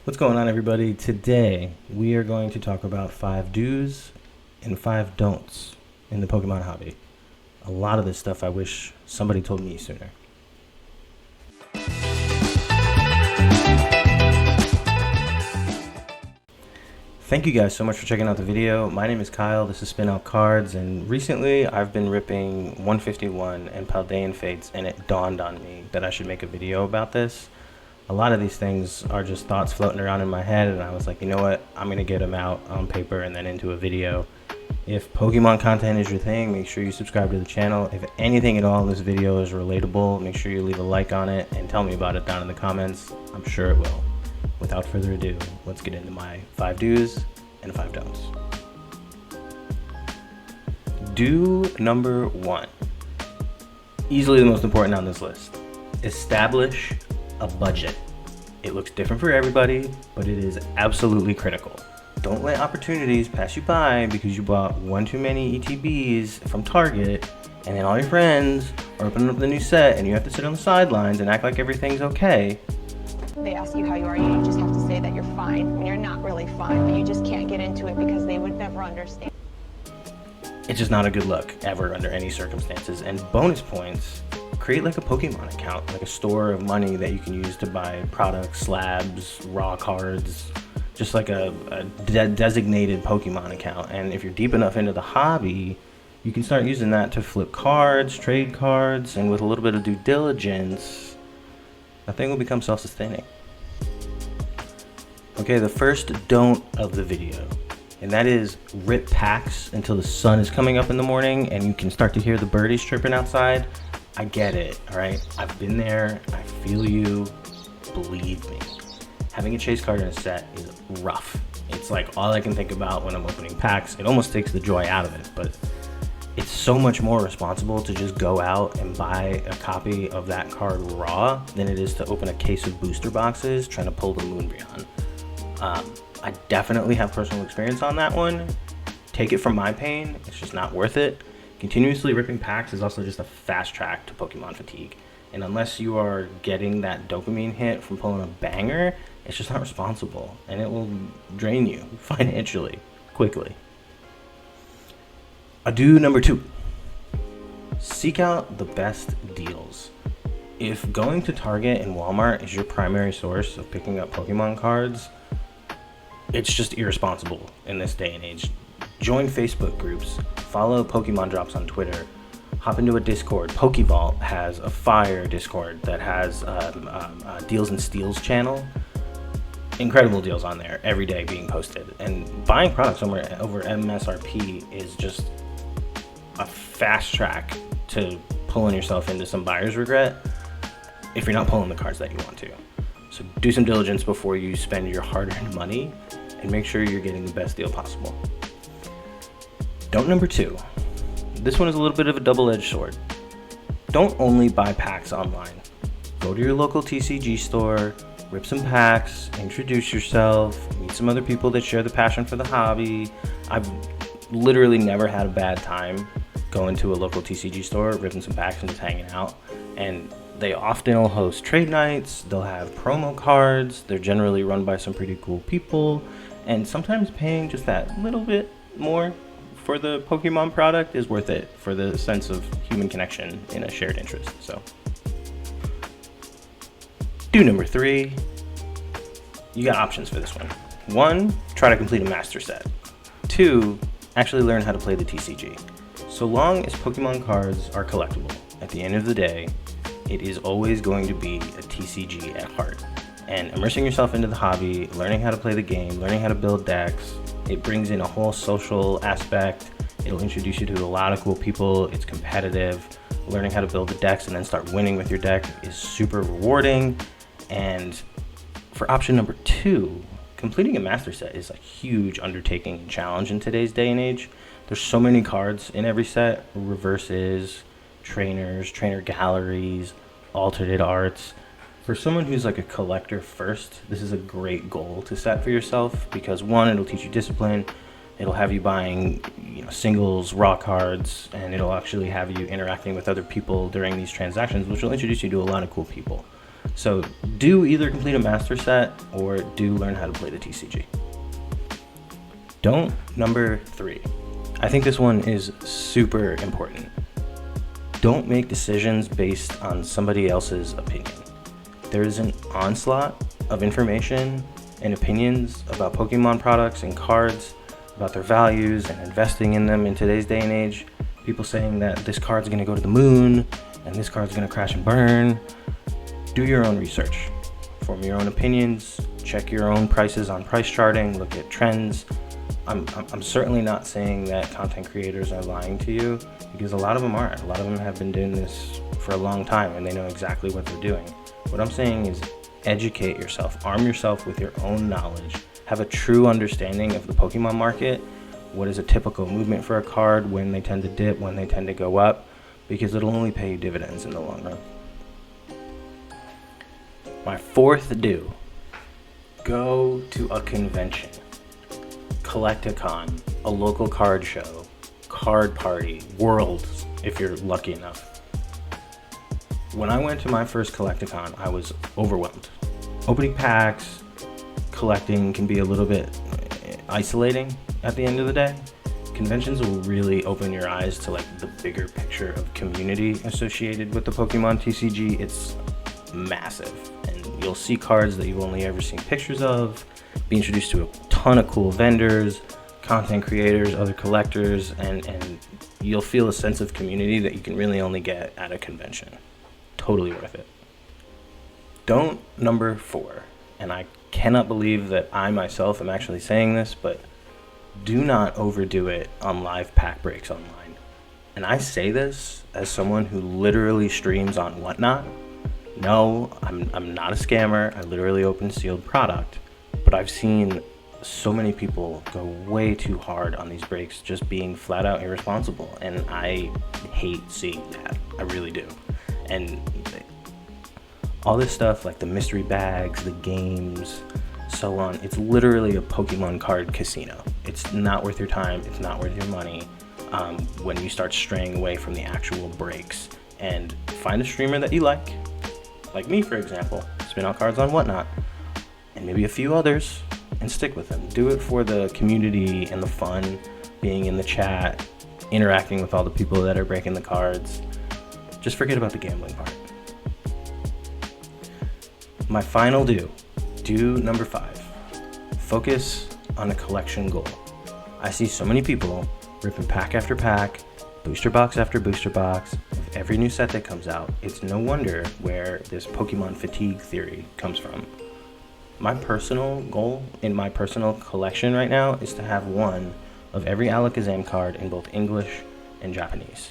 What's going on, everybody? Today we are going to talk about 5 do's and 5 don'ts in the Pokemon hobby. A lot of this stuff I wish somebody told me sooner. Thank you guys so much for checking out the video. My name is Kyle, this is Spin Out Cards, and recently I've been ripping 151 and Paldean Fates, and it dawned on me that I should make a video about this. A lot of these things are just thoughts floating around in my head, and I was like, you know what, I'm going to get them out on paper and then into a video. If Pokemon content is your thing, make sure you subscribe to the channel. If anything at all in this video is relatable, make sure you leave a like on it and tell me about it down in the comments. I'm sure it will. Without further ado, let's get into my 5 do's and 5 don'ts. Do number 1. Easily the most important on this list. Establish a budget. It looks different for everybody, but it is absolutely critical. Don't let opportunities pass you by because you bought one too many ETBs from Target, and then all your friends are opening up the new set and you have to sit on the sidelines and act like everything's okay. They ask you how you are, you just have to say that you're fine when you're not really fine, but you just can't get into it because they would never understand. It's just not a good look ever under any circumstances. And bonus points, create like a Pokemon account, like a store of money that you can use to buy products, slabs, raw cards, just like a designated Pokemon account. And if you're deep enough into the hobby, you can start using that to flip cards, trade cards, and with a little bit of due diligence, that thing will become self-sustaining. Okay, the first don't of the video, and that is rip packs until the sun is coming up in the morning and you can start to hear the birdies chirping outside. I get it, all right? I've been there, I feel you, believe me. Having a chase card in a set is rough. It's like all I can think about when I'm opening packs. It almost takes the joy out of it, but it's so much more responsible to just go out and buy a copy of that card raw than it is to open a case of booster boxes trying to pull the Moonbreon. I definitely have personal experience on that one. Take it from my pain, it's just not worth it. Continuously ripping packs is also just a fast track to Pokemon fatigue. And unless you are getting that dopamine hit from pulling a banger, it's just not responsible. And it will drain you financially, quickly. Do number 2. Seek out the best deals. If going to Target and Walmart is your primary source of picking up Pokemon cards, it's just irresponsible in this day and age. Join Facebook groups, follow Pokemon Drops on Twitter, hop into a Discord. Pokevault has a fire Discord that has a Deals and Steals channel. Incredible deals on there every day being posted. And buying products somewhere over MSRP is just a fast track to pulling yourself into some buyer's regret if you're not pulling the cards that you want to. So do some diligence before you spend your hard-earned money and make sure you're getting the best deal possible. Don't number 2. This one is a little bit of a double-edged sword. Don't only buy packs online. Go to your local TCG store, rip some packs, introduce yourself, meet some other people that share the passion for the hobby. I've literally never had a bad time going to a local TCG store, ripping some packs and just hanging out. And they often will host trade nights, they'll have promo cards, they're generally run by some pretty cool people, and sometimes paying just that little bit more for the Pokemon product is worth it for the sense of human connection in a shared interest. So, do number 3. You got options for this one. 1, try to complete a master set. 2, actually learn how to play the TCG. So long as Pokemon cards are collectible, at the end of the day, it is always going to be a TCG at heart. And immersing yourself into the hobby, learning how to play the game, learning how to build decks, it brings in a whole social aspect. It'll introduce you to a lot of cool people. It's competitive. Learning how to build the decks and then start winning with your deck is super rewarding. And for option number 2, completing a master set is a huge undertaking and challenge in today's day and age. There's so many cards in every set, reverses, trainers, trainer galleries, alternate arts. For someone who's like a collector first, this is a great goal to set for yourself because 1, it'll teach you discipline. It'll have you buying, singles, raw cards, and it'll actually have you interacting with other people during these transactions, which will introduce you to a lot of cool people. So do either complete a master set or do learn how to play the TCG. Don't number 3. I think this one is super important. Don't make decisions based on somebody else's opinion. There is an onslaught of information and opinions about Pokemon products and cards, about their values and investing in them in today's day and age. People saying that this card's gonna go to the moon and this card's gonna crash and burn. Do your own research, form your own opinions, check your own prices on price charting, look at trends. I'm certainly not saying that content creators are lying to you, because a lot of them are. A lot of them have been doing this for a long time and they know exactly what they're doing. What I'm saying is educate yourself, arm yourself with your own knowledge, have a true understanding of the Pokemon market. What is a typical movement for a card, when they tend to dip, when they tend to go up, because it'll only pay you dividends in the long run. My 4th do, go to a convention, Collect-A-Con, a local card show, card party, Worlds, if you're lucky enough. When I went to my first Collect-A-Con, I was overwhelmed. Opening packs, collecting can be a little bit isolating at the end of the day. Conventions will really open your eyes to like the bigger picture of community associated with the Pokemon TCG. It's massive, and you'll see cards that you've only ever seen pictures of, be introduced to a ton of cool vendors, content creators, other collectors, and you'll feel a sense of community that you can really only get at a convention. Totally worth it. Don't number 4, and I cannot believe that I myself am actually saying this, but do not overdo it on live pack breaks online. And I say this as someone who literally streams on Whatnot. No, I'm not a scammer. I literally open sealed product, but I've seen so many people go way too hard on these breaks, just being flat out irresponsible, and I hate seeing that. I really do. And all this stuff like the mystery bags, the games, so on, it's literally a Pokemon card casino. It's not worth your time, it's not worth your money when you start straying away from the actual breaks. And find a streamer that you like me for example, spin out cards on Whatnot, and maybe a few others, and stick with them. Do it for the community and the fun, being in the chat, interacting with all the people that are breaking the cards. Just forget about the gambling part. My final do number 5, focus on a collection goal. I see so many people ripping pack after pack, booster box after booster box of every new set that comes out. It's no wonder where this Pokemon fatigue theory comes from. My personal goal in my personal collection right now is to have one of every Alakazam card in both English and Japanese.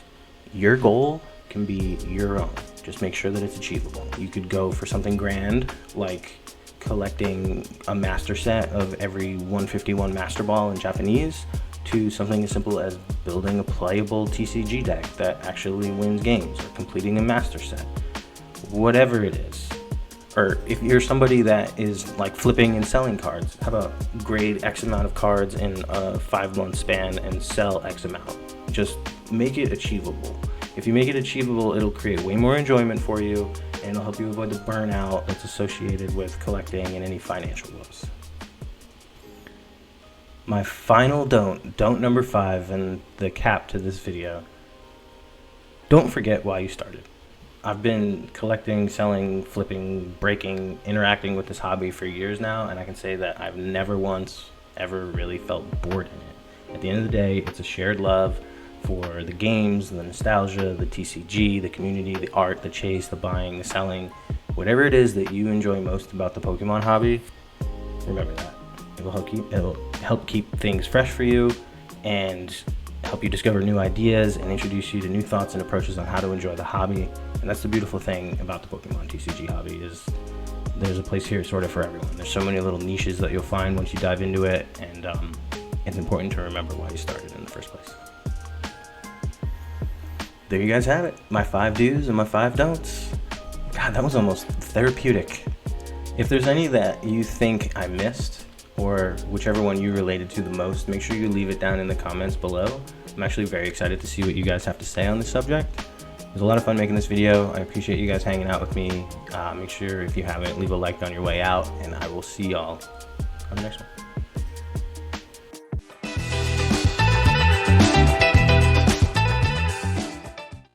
Your goal can be your own. Just make sure that it's achievable. You could go for something grand like collecting a master set of every 151 Master Ball in Japanese, to something as simple as building a playable TCG deck that actually wins games, or completing a master set. Whatever it is. Or if you're somebody that is like flipping and selling cards, how about grade X amount of cards in a 5-month span and sell X amount? Just make it achievable. If you make it achievable, it'll create way more enjoyment for you, and it'll help you avoid the burnout that's associated with collecting and any financial woes. My final don't number 5, and the cap to this video. Don't forget why you started. I've been collecting, selling, flipping, breaking, interacting with this hobby for years now, and I can say that I've never once ever really felt bored in it. At the end of the day, it's a shared love for the games, the nostalgia, the TCG, the community, the art, the chase, the buying, the selling. Whatever it is that you enjoy most about the Pokemon hobby, remember that. It'll help keep things fresh for you, and help you discover new ideas and introduce you to new thoughts and approaches on how to enjoy the hobby. And that's the beautiful thing about the Pokemon TCG hobby, is there's a place here sort of for everyone. There's so many little niches that you'll find once you dive into it, and it's important to remember why you started in the first place. There you guys have it, my 5 do's and my 5 don'ts. God, that was almost therapeutic. If there's any that you think I missed, or whichever one you related to the most, make sure you leave it down in the comments below. I'm actually very excited to see what you guys have to say on this subject. It was a lot of fun making this video. I appreciate you guys hanging out with me. Make sure if you haven't, leave a like on your way out, and I will see y'all on the next one.